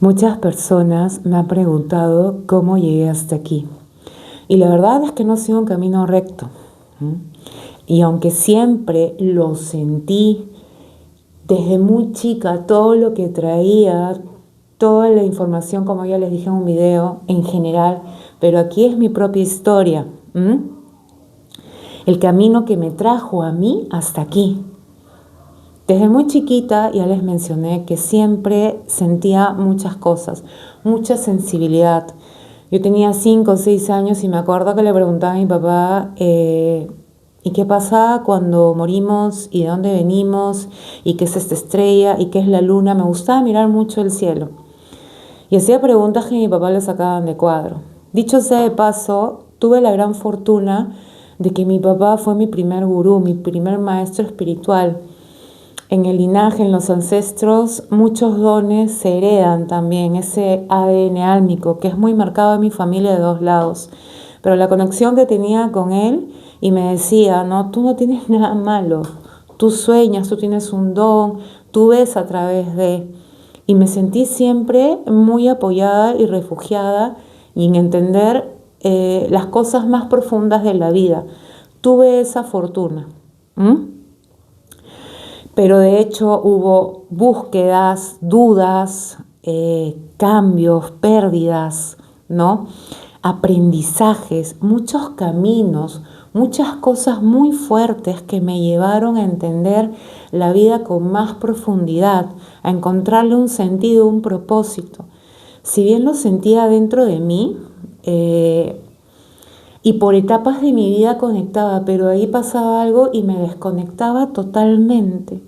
Muchas personas me han preguntado cómo llegué hasta aquí. Y la verdad es que no ha sido un camino recto. Y aunque siempre lo sentí desde muy chica, todo lo que traía, toda la información, como ya les dije en un video, en general, pero aquí es mi propia historia. El camino que me trajo a mí hasta aquí. Desde muy chiquita ya les mencioné que siempre sentía muchas cosas, mucha sensibilidad. Yo tenía 5 o 6 años y me acuerdo que le preguntaba a mi papá ¿y qué pasa cuando morimos? ¿Y de dónde venimos? ¿Y qué es esta estrella? ¿Y qué es la luna? Me gustaba mirar mucho el cielo. Y hacía preguntas que mi papá le sacaban de cuadro. Dicho sea de paso, tuve la gran fortuna de que mi papá fue mi primer gurú, mi primer maestro espiritual. En el linaje, en los ancestros, muchos dones se heredan también, ese ADN álmico que es muy marcado en mi familia de 2 lados. Pero la conexión que tenía con él y me decía, no, tú no tienes nada malo, tú sueñas, tú tienes un don, tú ves a través de... Y me sentí siempre muy apoyada y refugiada y en entender las cosas más profundas de la vida. Tuve esa fortuna. Pero de hecho hubo búsquedas, dudas, cambios, pérdidas, ¿no? Aprendizajes, muchos caminos, muchas cosas muy fuertes que me llevaron a entender la vida con más profundidad, a encontrarle un sentido, un propósito. Si bien lo sentía dentro de mí, y por etapas de mi vida conectaba, pero ahí pasaba algo y me desconectaba totalmente.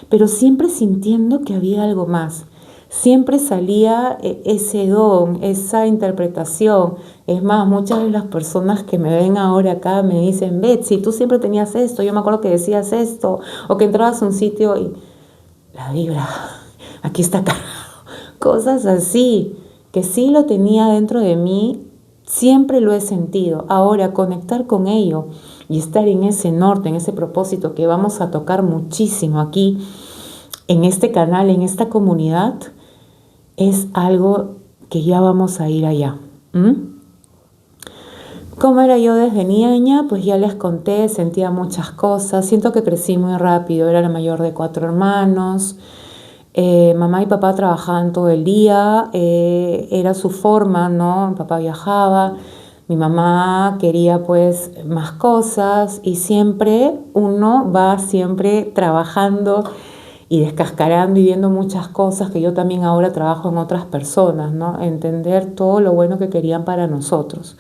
Pero siempre sintiendo que había algo más. Siempre salía ese don, esa interpretación. Es más, muchas de las personas que me ven ahora acá me dicen, Betsy, tú siempre tenías esto, yo me acuerdo que decías esto, o que entrabas a un sitio y la vibra, aquí está cargado. Cosas así, que sí lo tenía dentro de mí. Siempre lo he sentido. Ahora, conectar con ello y estar en ese norte, en ese propósito que vamos a tocar muchísimo aquí, en este canal, en esta comunidad, es algo que ya vamos a ir allá. ¿Cómo era yo desde niña? Pues ya les conté, sentía muchas cosas. Siento que crecí muy rápido. Era la mayor de 4 hermanos. Mamá y papá trabajaban todo el día, era su forma, ¿no? Mi papá viajaba, mi mamá quería pues más cosas y siempre uno va siempre trabajando y descascarando y viendo muchas cosas que yo también ahora trabajo en otras personas, ¿no? Entender todo lo bueno que querían para nosotros.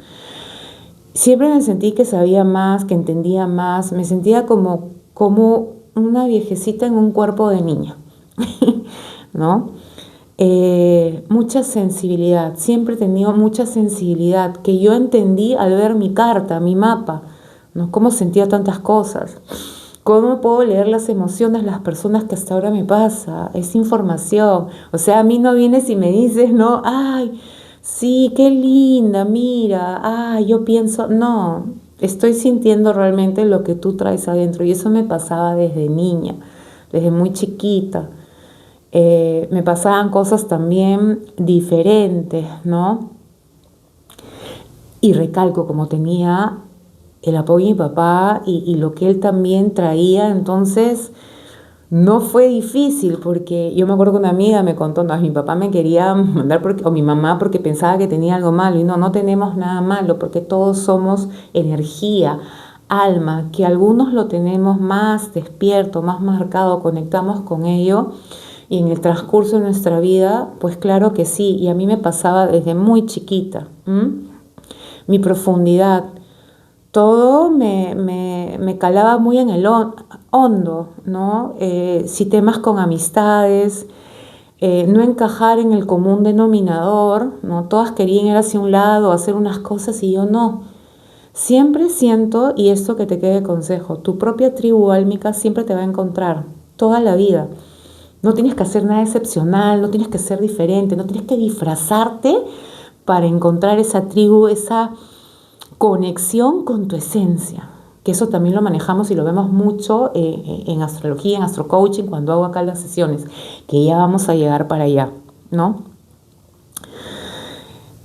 Siempre me sentí que sabía más, que entendía más, me sentía como una viejecita en un cuerpo de niña. ¿No? Mucha sensibilidad, siempre he tenido mucha sensibilidad que yo entendí al ver mi carta, mi mapa, ¿no? Cómo sentía tantas cosas, cómo puedo leer las emociones de las personas que hasta ahora me pasa, es información, o sea, a mí no vienes y me dices, no, ay, sí, qué linda, mira, ay, yo pienso, no, estoy sintiendo realmente lo que tú traes adentro y eso me pasaba desde niña, desde muy chiquita. Me pasaban cosas también diferentes, ¿no? Y recalco, como tenía el apoyo de mi papá y lo que él también traía, entonces no fue difícil, porque yo me acuerdo que una amiga me contó, no, mi papá me quería mandar, o mi mamá, porque pensaba que tenía algo malo, y no tenemos nada malo, porque todos somos energía, alma, que algunos lo tenemos más despierto, más marcado, conectamos con ello. Y en el transcurso de nuestra vida, pues claro que sí, y a mí me pasaba desde muy chiquita. Mi profundidad, todo me calaba muy en el hondo, ¿no? Si temas con amistades, no encajar en el común denominador, ¿no? Todas querían ir hacia un lado, hacer unas cosas y yo no. Siempre siento, y esto que te quede consejo, tu propia tribu álmica siempre te va a encontrar, toda la vida. No tienes que hacer nada excepcional, no tienes que ser diferente, no tienes que disfrazarte para encontrar esa tribu, esa conexión con tu esencia. Que eso también lo manejamos y lo vemos mucho en astrología, en astrocoaching, cuando hago acá las sesiones, que ya vamos a llegar para allá, ¿no?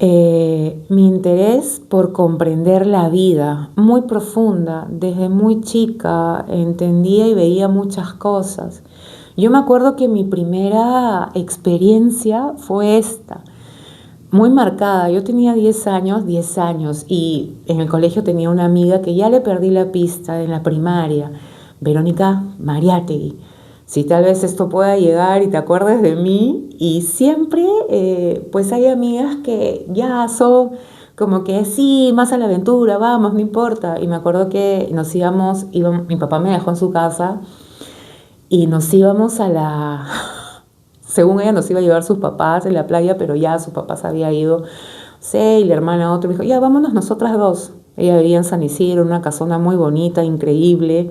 mi interés por comprender la vida, muy profunda. Desde muy chica entendía y veía muchas cosas. Yo me acuerdo que mi primera experiencia fue esta, muy marcada. Yo tenía 10 años, y en el colegio tenía una amiga que ya le perdí la pista en la primaria, Verónica Mariátegui. Si tal vez esto pueda llegar y te acuerdes de mí, y siempre pues hay amigas que ya son como que sí, más a la aventura, vamos, no importa. Y me acuerdo que mi papá me dejó en su casa y nos íbamos a la... Según ella nos iba a llevar sus papás en la playa, pero ya sus papás había ido, sí, y la hermana otro me dijo, ya vámonos nosotras dos. Ella vivía en San Isidro, una casona muy bonita, increíble.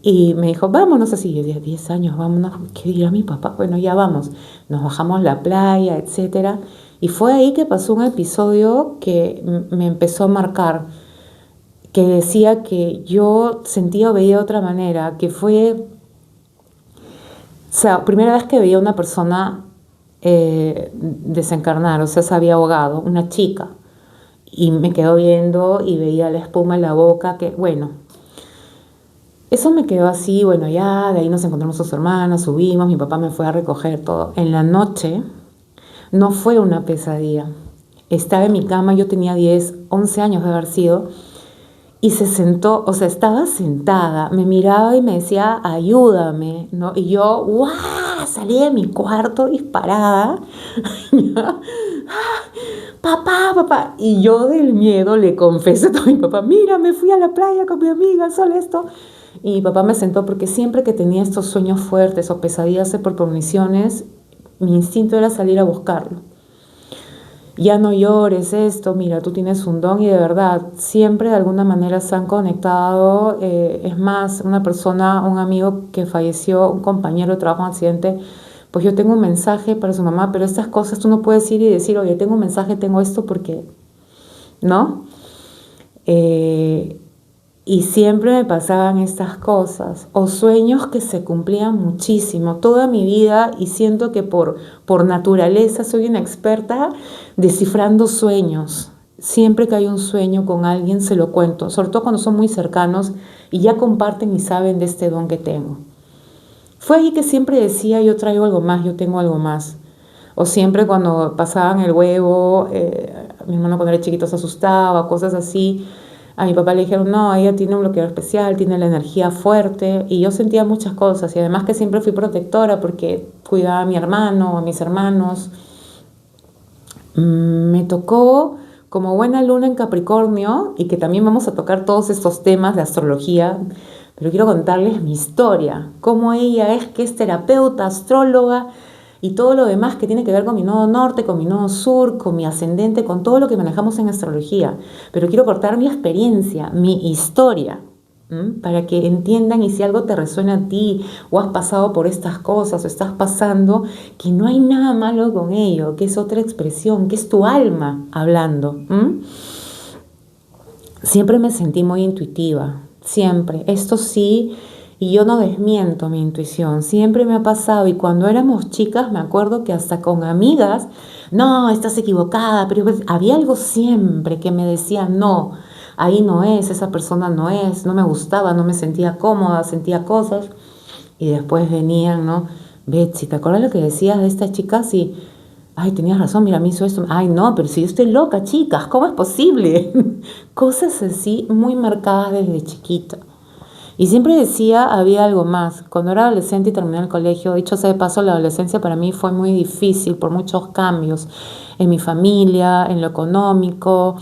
Y me dijo, vámonos así. Yo dije, 10 años, vámonos, ¿qué dirá mi papá? Bueno, ya vamos. Nos bajamos a la playa, etcétera. Y fue ahí que pasó un episodio que me empezó a marcar, que decía que yo sentía o veía de otra manera, que fue, o sea, primera vez que veía a una persona desencarnar, o sea, se había ahogado, una chica. Y me quedó viendo y veía la espuma en la boca, que bueno, eso me quedó así. Bueno, ya de ahí nos encontramos sus hermanas, subimos, mi papá me fue a recoger todo. En la noche no fue una pesadilla. Estaba en mi cama, yo tenía 10, 11 años de haber sido, y se sentó, o sea, estaba sentada, me miraba y me decía, ayúdame, ¿no? Y yo, ¡guau! Salí de mi cuarto disparada. Papá, papá. Y yo del miedo le confesé a mi papá, mira, me fui a la playa con mi amiga, solo esto. Y mi papá me sentó porque siempre que tenía estos sueños fuertes o pesadillas por premoniciones, mi instinto era salir a buscarlo. Ya no llores esto, mira, tú tienes un don, y de verdad, siempre de alguna manera se han conectado. Es más, una persona, un amigo que falleció, un compañero de trabajo en un accidente, pues yo tengo un mensaje para su mamá, pero estas cosas tú no puedes ir y decir, oye, tengo un mensaje, tengo esto, porque, ¿no? Y siempre me pasaban estas cosas, o sueños que se cumplían muchísimo toda mi vida, y siento que por naturaleza soy una experta descifrando sueños. Siempre que hay un sueño con alguien se lo cuento, sobre todo cuando son muy cercanos y ya comparten y saben de este don que tengo. Fue ahí que siempre decía, yo traigo algo más, yo tengo algo más. O siempre cuando pasaban el huevo, mi hermano cuando era chiquito se asustaba, cosas así. A mi papá le dijeron, no, ella tiene un bloqueador especial, tiene la energía fuerte. Y yo sentía muchas cosas, y además que siempre fui protectora porque cuidaba a mi hermano, a mis hermanos. Me tocó como buena luna en Capricornio, y que también vamos a tocar todos estos temas de astrología, pero quiero contarles mi historia, cómo ella es, que es terapeuta, astróloga y todo lo demás que tiene que ver con mi nodo norte, con mi nodo sur, con mi ascendente, con todo lo que manejamos en astrología. Pero quiero contar mi experiencia, mi historia, para que entiendan, y si algo te resuena a ti, o has pasado por estas cosas, o estás pasando, que no hay nada malo con ello, que es otra expresión, que es tu alma hablando. Siempre me sentí muy intuitiva, siempre. Esto sí, y yo no desmiento mi intuición, siempre me ha pasado. Y cuando éramos chicas me acuerdo que hasta con amigas, no, estás equivocada, pero había algo siempre que me decía, no, ahí no es, esa persona no es, no me gustaba, no me sentía cómoda, sentía cosas. Y después venían, ¿no? Betsy, ¿te acuerdas lo que decías de esta chica? Sí. Ay, tenías razón, mira, me hizo esto. Ay, no, pero si yo estoy loca, chicas, ¿cómo es posible? Cosas así muy marcadas desde chiquita. Y siempre decía, había algo más. Cuando era adolescente y terminé el colegio, dicho sea de paso, la adolescencia para mí fue muy difícil por muchos cambios en mi familia, en lo económico,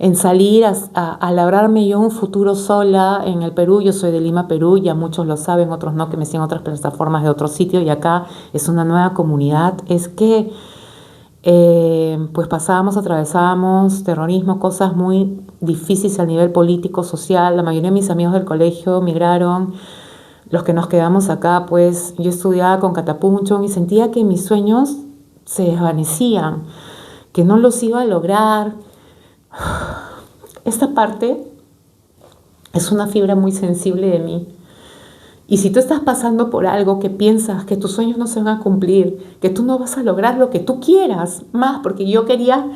en salir a labrarme yo un futuro sola en el Perú. Yo soy de Lima, Perú, ya muchos lo saben, otros no, que me siguen otras plataformas de otro sitio, y acá es una nueva comunidad. Es que pues atravesábamos terrorismo, cosas muy difíciles a nivel político, social. La mayoría de mis amigos del colegio migraron. Los que nos quedamos acá, pues yo estudiaba con Catapuncho y sentía que mis sueños se desvanecían, que no los iba a lograr. Esta parte es una fibra muy sensible de mí, Y si tú estás pasando por algo que piensas que tus sueños no se van a cumplir, que tú no vas a lograr lo que tú quieras, más porque yo quería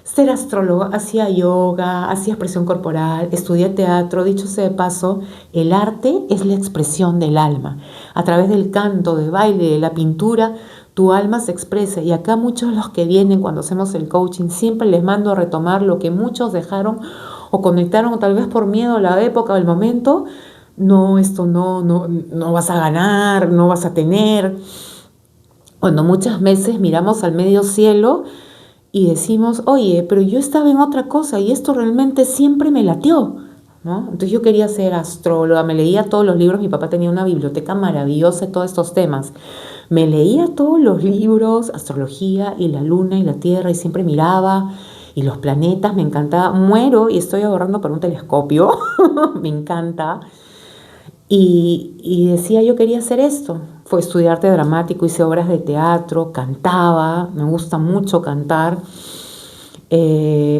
ser astróloga, hacía yoga, hacía expresión corporal, estudié teatro. Dicho sea de paso, el arte es la expresión del alma. A través del canto, del baile, de la pintura, tu alma se expresa. Y acá muchos de los que vienen cuando hacemos el coaching, siempre les mando a retomar lo que muchos dejaron o conectaron, o tal vez por miedo a la época o el momento. No, esto no vas a ganar, no vas a tener. Cuando muchas veces miramos al medio cielo y decimos, oye, pero yo estaba en otra cosa y esto realmente siempre me latió, ¿no? Entonces yo quería ser astróloga, me leía todos los libros, mi papá tenía una biblioteca maravillosa de todos estos temas. Me leía todos los libros, astrología y la luna y la tierra, y siempre miraba, y los planetas, me encantaba. Muero y estoy ahorrando para un telescopio, me encanta. Y decía, yo quería hacer esto. Fue estudiar arte dramático, hice obras de teatro, cantaba, me gusta mucho cantar,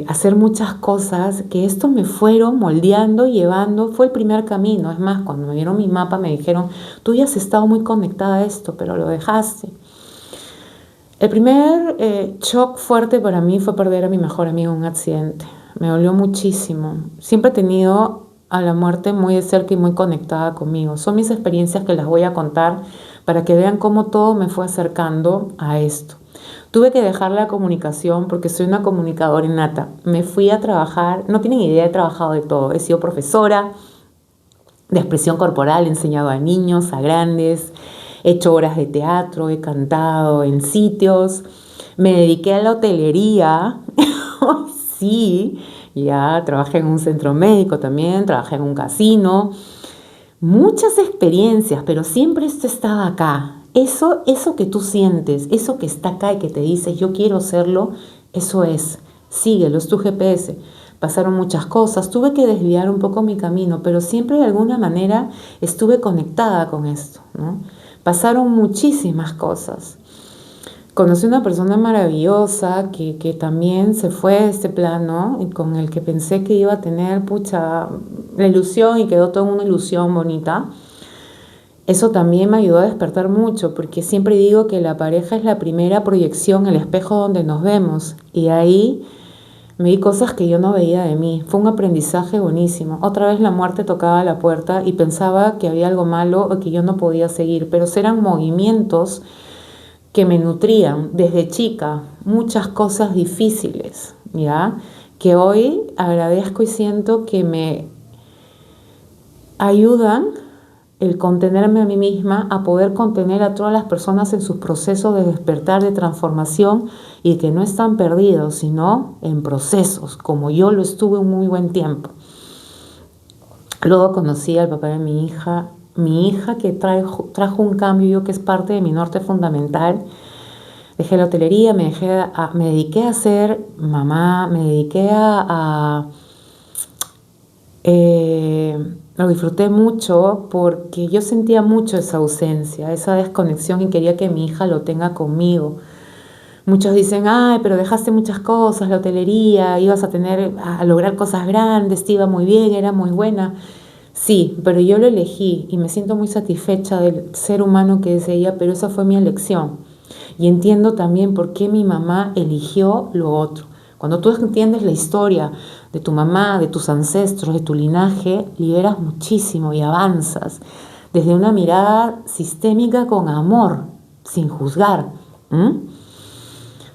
hacer muchas cosas que esto me fueron moldeando y llevando. Fue el primer camino. Es más, cuando me vieron mi mapa me dijeron, tú ya has estado muy conectada a esto, pero lo dejaste. El primer shock fuerte para mí fue perder a mi mejor amigo en un accidente. Me dolió muchísimo. Siempre he tenido a la muerte muy de cerca y muy conectada conmigo. Son mis experiencias que las voy a contar para que vean cómo todo me fue acercando a esto. Tuve que dejar la comunicación porque soy una comunicadora innata. Me fui a trabajar, no tienen idea, he trabajado de todo. He sido profesora de expresión corporal, he enseñado a niños, a grandes, he hecho obras de teatro, he cantado en sitios, me dediqué a la hotelería, sí, ya trabajé en un centro médico también, trabajé en un casino, muchas experiencias, pero siempre esto estaba acá. Eso que tú sientes, eso que está acá y que te dices, yo quiero hacerlo, eso es. Síguelo, es tu GPS. Pasaron muchas cosas, tuve que desviar un poco mi camino, pero siempre de alguna manera estuve conectada con esto, ¿no? Pasaron muchísimas cosas. Conocí una persona maravillosa que también se fue de este plano y con el que pensé que iba a tener, la ilusión, y quedó toda una ilusión bonita. Eso también me ayudó a despertar mucho, porque siempre digo que la pareja es la primera proyección, el espejo donde nos vemos. Y ahí me di cosas que yo no veía de mí. Fue un aprendizaje buenísimo. Otra vez la muerte tocaba la puerta y pensaba que había algo malo o que yo no podía seguir, pero eran movimientos que me nutrían desde chica, muchas cosas difíciles, ¿ya? Que hoy agradezco y siento que me ayudan el contenerme a mí misma, a poder contener a todas las personas en sus procesos de despertar, de transformación, y que no están perdidos, sino en procesos, como yo lo estuve un muy buen tiempo. Luego conocí al papá de mi hija que trajo un cambio, yo que es parte de mi norte fundamental. Dejé la hotelería, me dediqué a ser mamá, me dediqué lo disfruté mucho porque yo sentía mucho esa ausencia, esa desconexión, y quería que mi hija lo tenga conmigo. Muchos dicen, ay, pero dejaste muchas cosas, la hotelería, ibas a lograr cosas grandes, te iba muy bien, era muy buena. Sí, pero yo lo elegí y me siento muy satisfecha del ser humano que es ella, pero esa fue mi elección. Y entiendo también por qué mi mamá eligió lo otro. Cuando tú entiendes la historia de tu mamá, de tus ancestros, de tu linaje, liberas muchísimo y avanzas desde una mirada sistémica con amor, sin juzgar.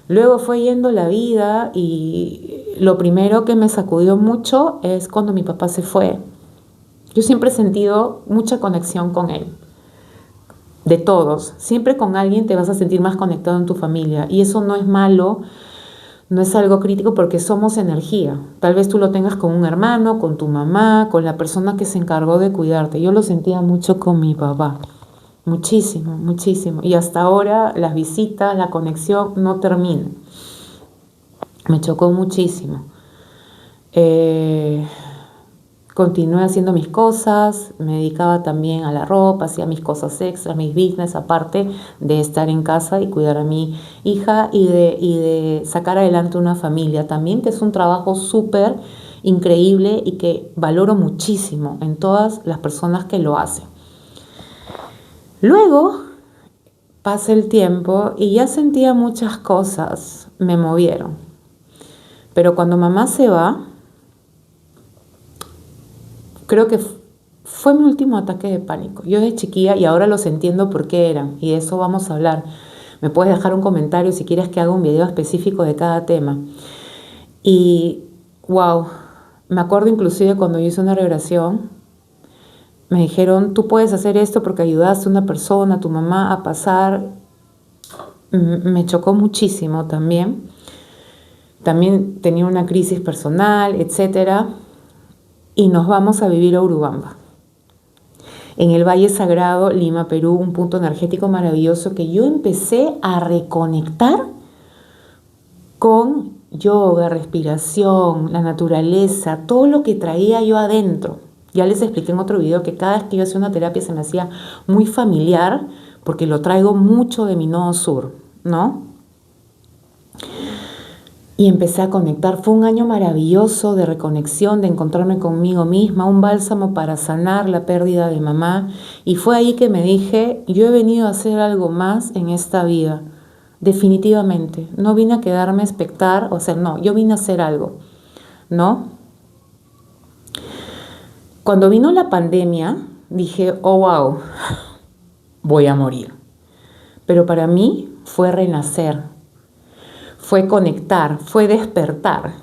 Luego fue yendo la vida y lo primero que me sacudió mucho es cuando mi papá se fue. Yo siempre he sentido mucha conexión con él, de todos. Siempre con alguien te vas a sentir más conectado en tu familia, y eso no es malo. No es algo crítico porque somos energía. Tal vez tú lo tengas con un hermano, con tu mamá, con la persona que se encargó de cuidarte. Yo lo sentía mucho con mi papá. Muchísimo, muchísimo. Y hasta ahora las visitas, la conexión no termina. Me chocó muchísimo. Continué haciendo mis cosas, me dedicaba también a la ropa, hacía mis cosas extras, mis business, aparte de estar en casa y cuidar a mi hija y de sacar adelante una familia también, que es un trabajo súper increíble y que valoro muchísimo en todas las personas que lo hacen. Luego pasa el tiempo y ya sentía muchas cosas, me movieron. Pero cuando mamá se va, creo que fue mi último ataque de pánico. Yo de chiquilla, y ahora los entiendo por qué eran, y de eso vamos a hablar. Me puedes dejar un comentario si quieres que haga un video específico de cada tema. Y, wow, me acuerdo inclusive cuando yo hice una regresión, me dijeron, tú puedes hacer esto porque ayudaste a una persona, a tu mamá, a pasar. Me chocó muchísimo también. También tenía una crisis personal, etcétera. Y nos vamos a vivir a Urubamba, en el Valle Sagrado, Lima, Perú, un punto energético maravilloso que yo empecé a reconectar con yoga, respiración, la naturaleza, todo lo que traía yo adentro. Ya les expliqué en otro video que cada vez que yo hacía una terapia se me hacía muy familiar porque lo traigo mucho de mi nodo sur, ¿no? Y empecé a conectar. Fue un año maravilloso de reconexión, de encontrarme conmigo misma, un bálsamo para sanar la pérdida de mamá. Y fue ahí que me dije, yo he venido a hacer algo más en esta vida. Definitivamente. No vine a quedarme a expectar, o sea, no, yo vine a hacer algo, ¿no? Cuando vino la pandemia, dije, oh, wow, voy a morir. Pero para mí fue renacer. Fue conectar, fue despertar.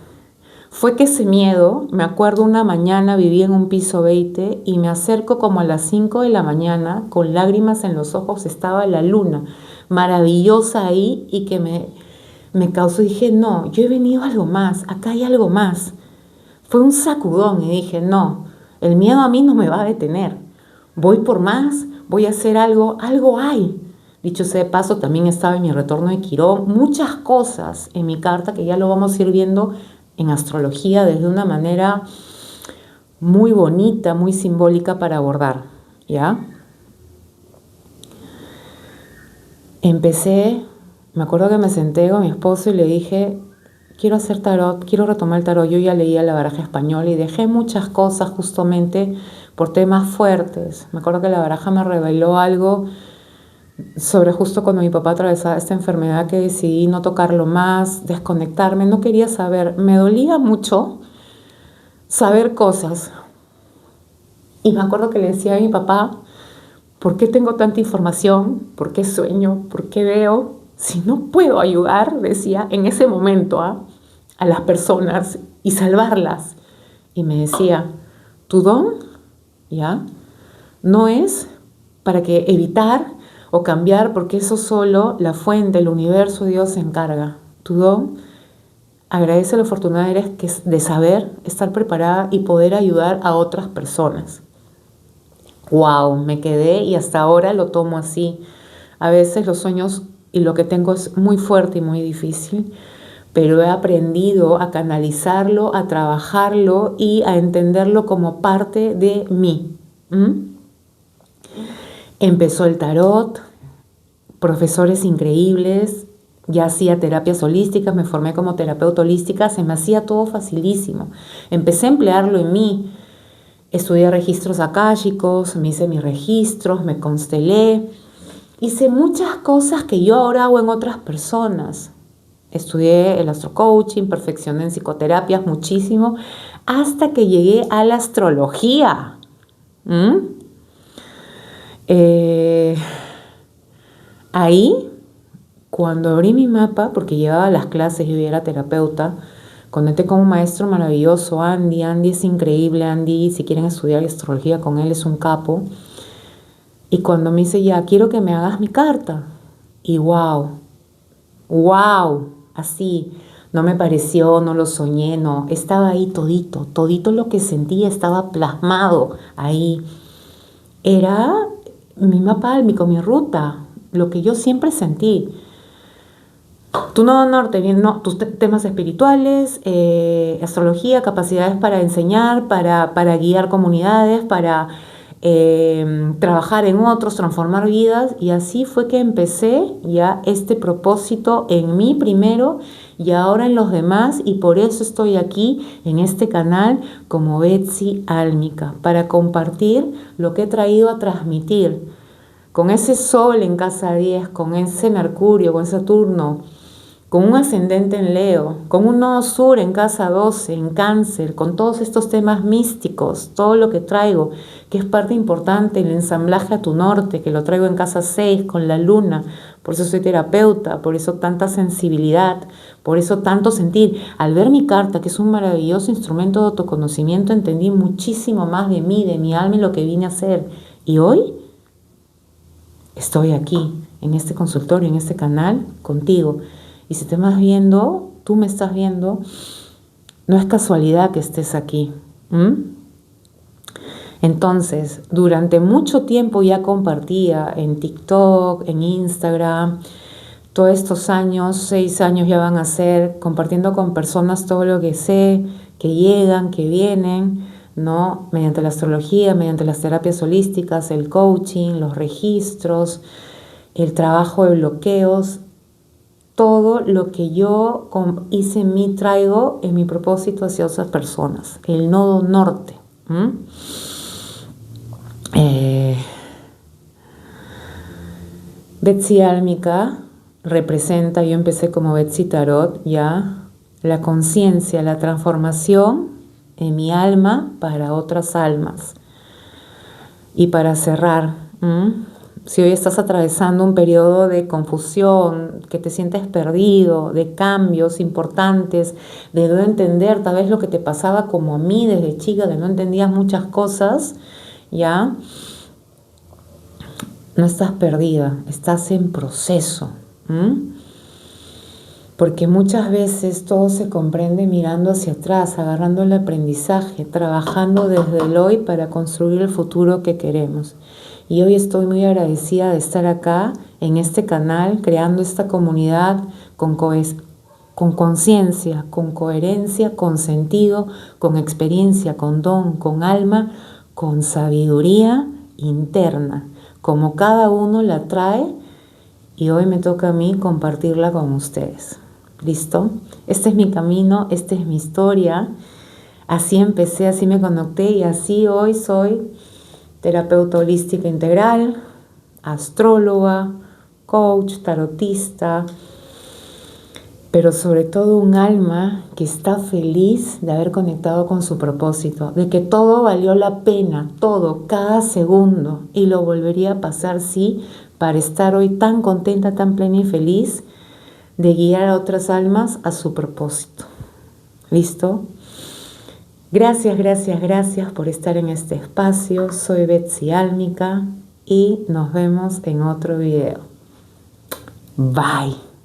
Fue que ese miedo, me acuerdo una mañana vivía en un piso 20 y me acerco como a las 5 de la mañana, con lágrimas en los ojos, estaba la luna, maravillosa ahí y que me causó, dije, no, yo he venido a algo más, acá hay algo más. Fue un sacudón y dije, no, el miedo a mí no me va a detener. Voy por más, voy a hacer algo hay. Dicho sea de paso, también estaba en mi retorno de Quirón, muchas cosas en mi carta que ya lo vamos a ir viendo en astrología desde una manera muy bonita, muy simbólica para abordar, ¿ya? Empecé, me acuerdo que me senté con mi esposo y le dije, quiero hacer tarot, quiero retomar el tarot. Yo ya leía la baraja española y dejé muchas cosas justamente por temas fuertes. Me acuerdo que la baraja me reveló algo sobre justo cuando mi papá atravesaba esta enfermedad que decidí no tocarlo más, desconectarme, no quería saber, me dolía mucho saber cosas. Y me acuerdo que le decía a mi papá, ¿por qué tengo tanta información? ¿Por qué sueño? ¿Por qué veo? Si no puedo ayudar, decía, en ese momento a las personas y salvarlas. Y me decía, tu don, ¿ya? No es para que evitar o cambiar, porque eso solo la fuente, el universo, Dios se encarga. Tu don, agradece lo afortunada eres de saber estar preparada y poder ayudar a otras personas. Wow, me quedé y hasta ahora lo tomo así. A veces los sueños y lo que tengo es muy fuerte y muy difícil, pero he aprendido a canalizarlo, a trabajarlo y a entenderlo como parte de mí. Empezó el tarot, profesores increíbles, ya hacía terapias holísticas, me formé como terapeuta holística, se me hacía todo facilísimo. Empecé a emplearlo en mí, estudié registros akáshicos, me hice mis registros, me constelé, hice muchas cosas que yo ahora hago en otras personas. Estudié el astrocoaching, perfeccioné en psicoterapias muchísimo, hasta que llegué a la astrología. Ahí, cuando abrí mi mapa, porque llevaba a las clases, yo era terapeuta, conecté con un maestro maravilloso, Andy. Andy es increíble, Andy, si quieren estudiar astrología con él, es un capo. Y cuando me dice, ya, quiero que me hagas mi carta. Y wow, así, no me pareció, no lo soñé, no, estaba ahí todito lo que sentía estaba plasmado ahí. Era mi mapa álmico, mi ruta, lo que yo siempre sentí. Tu nodo norte, bien, no, tus temas espirituales, astrología, capacidades para enseñar, para guiar comunidades, para trabajar en otros, transformar vidas. Y así fue que empecé ya este propósito en mí primero y ahora en los demás, y por eso estoy aquí en este canal como Betsy Álmica, para compartir lo que he traído a transmitir con ese Sol en casa 10, con ese Mercurio, con Saturno, con un ascendente en Leo, con un nodo sur en casa 12, en Cáncer, con todos estos temas místicos, todo lo que traigo, que es parte importante, el ensamblaje a tu norte, que lo traigo en casa 6, con la luna, por eso soy terapeuta, por eso tanta sensibilidad, por eso tanto sentir. Al ver mi carta, que es un maravilloso instrumento de autoconocimiento, entendí muchísimo más de mí, de mi alma y lo que vine a hacer. Y hoy estoy aquí, en este consultorio, en este canal, contigo. Y si te estás viendo, tú me estás viendo, no es casualidad que estés aquí. Entonces, durante mucho tiempo ya compartía en TikTok, en Instagram, todos estos años, 6 años ya van a ser, compartiendo con personas todo lo que sé, que llegan, que vienen, ¿no? Mediante la astrología, mediante las terapias holísticas, el coaching, los registros, el trabajo de bloqueos, todo lo que yo hice en mí traigo en mi propósito hacia otras personas, el nodo norte. Betsy Álmica representa, yo empecé como Betsy Tarot, ya, la conciencia, la transformación en mi alma para otras almas. Y para cerrar, si hoy estás atravesando un periodo de confusión, que te sientes perdido, de cambios importantes, de no entender tal vez lo que te pasaba como a mí desde chica, de no entendías muchas cosas, ¿ya? No estás perdida, estás en proceso. Porque muchas veces todo se comprende mirando hacia atrás, agarrando el aprendizaje, trabajando desde el hoy para construir el futuro que queremos. Y hoy estoy muy agradecida de estar acá en este canal, creando esta comunidad con conciencia, con coherencia, con sentido, con experiencia, con don, con alma, con sabiduría interna, como cada uno la trae, y hoy me toca a mí compartirla con ustedes. ¿Listo? Este es mi camino, esta es mi historia. Así empecé, así me conecté y así hoy soy terapeuta holística integral, astróloga, coach, tarotista, pero sobre todo un alma que está feliz de haber conectado con su propósito, de que todo valió la pena, todo, cada segundo, y lo volvería a pasar, sí, para estar hoy tan contenta, tan plena y feliz de guiar a otras almas a su propósito. ¿Listo? Gracias, gracias, gracias por estar en este espacio. Soy Betsy Álmica y nos vemos en otro video. Bye.